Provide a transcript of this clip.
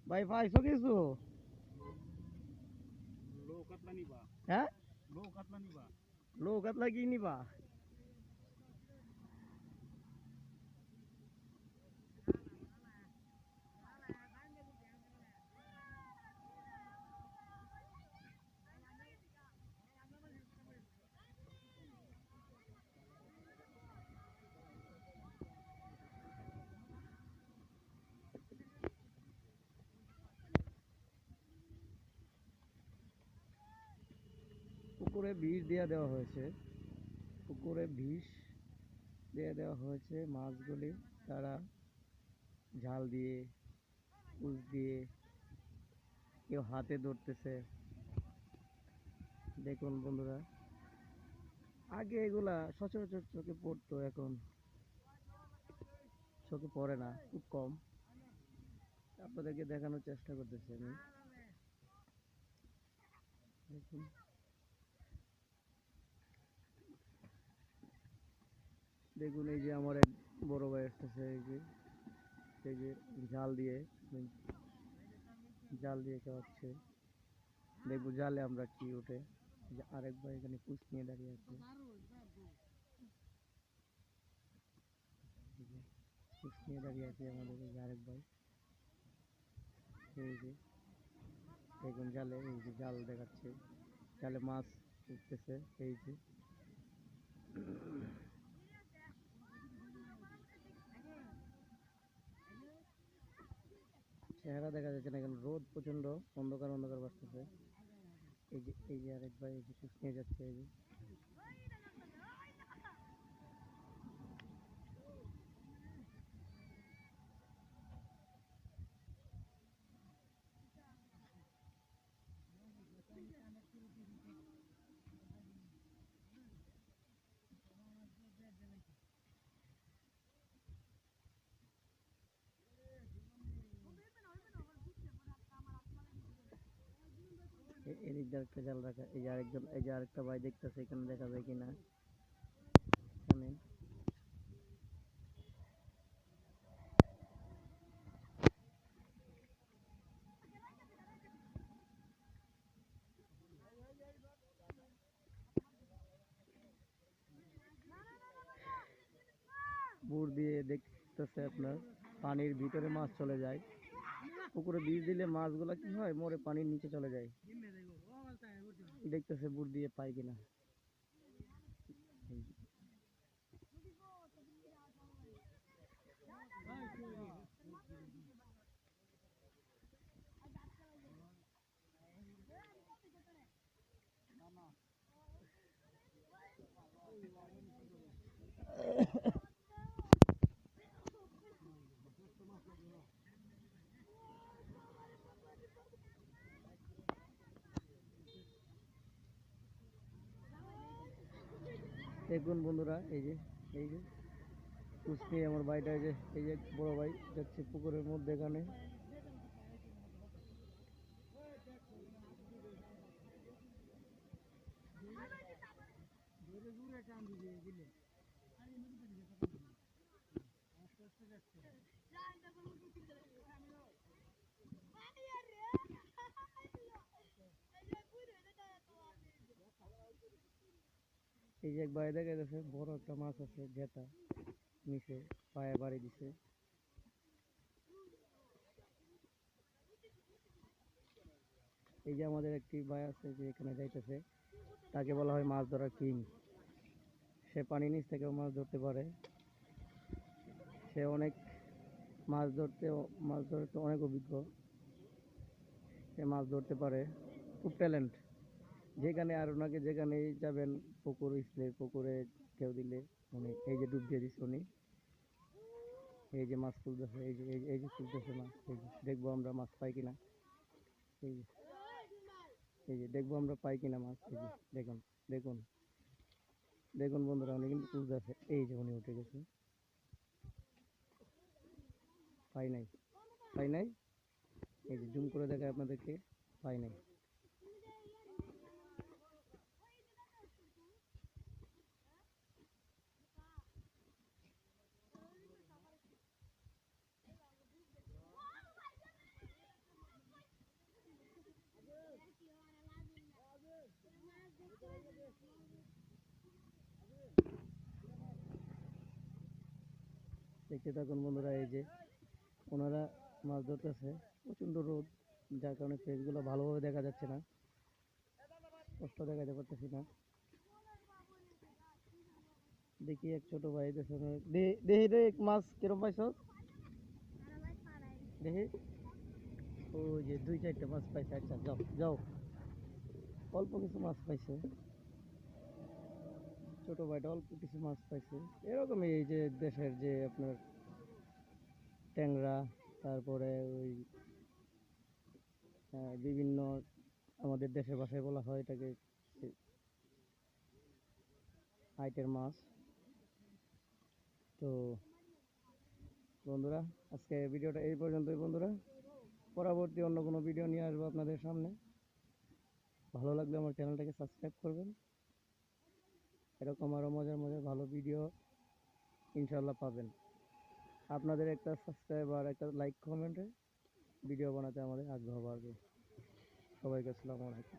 ভাই পাইছো কিছু? হ্যাঁ, লো কাতলা কি নিবা? পুকুরে বিষ দিয়ে দেওয়া হয়েছে। পুকুরে বিষ দিয়ে দেওয়া হয়েছে, মাছগুলি তারা জাল দিয়ে, কুচ দিয়ে, কেউ হাতে ধরতেছে। দেখুন বন্ধুরা, আগে এগুলা সচরাচর চোখে পড়তো, এখন চোখে পড়ে না, খুব কম। আপনাদেরকে দেখানোর চেষ্টা করতেছি আমি। দেখুন, দেখুন এই যে আমার এক বড় ভাই আসতেছে, এই যে জাল দিয়ে, জাল দিয়ে খাওয়াচ্ছে। দেখবো জালে আমরা কি ওঠে। এই যে আরেক ভাই এখানে কুচ নিয়ে দাঁড়িয়ে আছে, এই যে কুচ নিয়ে দাঁড়িয়ে আছে আমাদের এই যে আরেক ভাই। এই যে দেখুন জালে, এই যে জাল দেখাচ্ছে, জালে মাছ উঠতেছে। এই যে চেহারা দেখা যাচ্ছে না, এখন রোদ প্রচন্ড, অন্ধকার অন্ধকার বাড়তেছে। এই যে আরেক ভাই এই যে কুচ নিয়ে যাচ্ছে। এই যে এদিক দিয়ে একটা জাল রাখা, এই যে আরেকজন, এই যে আরেকটা ভাই দেখতেছে, এখানে দেখা যায় কিনা এখানে। বুর দিয়ে দেখতেছে আপনার, পানির ভিতরে মাছ চলে যায়। পুকুরে বিষ দিলে মাছগুলা কি হয়, মরে পানির নিচে চলে যায়। দেখতেছে বুর দিয়ে পাই কিনা। দেখুন বন্ধুরা, এই যে কুস্তি আমার ভাইটা, এই যে বড় ভাই যাচ্ছে পুকুরের মধ্যে এখানে। এই যে এক ভাই দেখা গেছে বড় একটা মাছ আছে, জেতা নিচে পায়ে বাড়ি দিছে। এই যে আমাদের একটি ভাই আছে যে এখানে যাইতেছে, তাকে বলা হয় মাছ ধরার কিং। সে পানির নিচ থেকেও মাছ ধরতে পারে। সে অনেক মাছ ধরতে অনেক অভিজ্ঞ। সে মাছ ধরতে পারে, খুব ট্যালেন্ট। যেখানে আর ওনাকে যেখানেই যাবেন, পুকুর ইসলে পুকুরে কেউ দিলে উনি এই যে ডুব দিয়ে দিচ্ছে উনি। এই যে মাছ তুলতেছে, এই যে তুলতেছে মাছ। এই যে দেখবো আমরা মাছ পাই কিনা। এই যে দেখবো আমরা পাই কিনা মাছ। এই যে দেখুন, দেখুন, দেখুন বন্ধুরা, উনি কিন্তু তুলতেছে। এই যে উনি উঠে গেছে, পাই নাই, পাই নাই। এই যে জুম করে দেখায় আপনাদেরকে, পাই নাই। দেখতে থাকুন বন্ধুরা, এই যে ওনারা মাছ ধরতেছে, প্রচণ্ড রোদ, যার কারণে ফেসগুলো ভালোভাবে দেখা যাচ্ছে না, স্পষ্ট দেখাতে পারতেছি না। দেখি এক ছোট ভাই পেছনে, দেখি রে মাছ কিরম পাইছ, দেখি। ওই যে 2-4টা মাছ পাইছে, আচ্ছা যাও যাও, অল্প কিছু মাছ পাইছে ছোট ভাইটা, অল্প কিছু মাছ পাইছে। এরকমই এই যে দেশের যে আপনার ট্যাংরা, তারপরে ওই বিভিন্ন আমাদের দেশের ভাষায় বলা হয় এটাকে হাইটের মাছ। তো বন্ধুরা, আজকে ভিডিওটা এই পর্যন্তই বন্ধুরা, পরবর্তী অন্য কোনো ভিডিও নিয়ে আসবো আপনাদের সামনে। ভালো লাগলে আমার চ্যানেলটাকে সাবস্ক্রাইব করবেন, এরকম আরও মজার মজার ভালো ভিডিও ইনশাল্লাহ পাবেন। আপনাদের একটা সাবস্ক্রাইব আর একটা লাইক কমেন্টে ভিডিও বানাতে আমাদের আগ্রহ বাড়বে। সবাইকে আসসালামু আলাইকুম।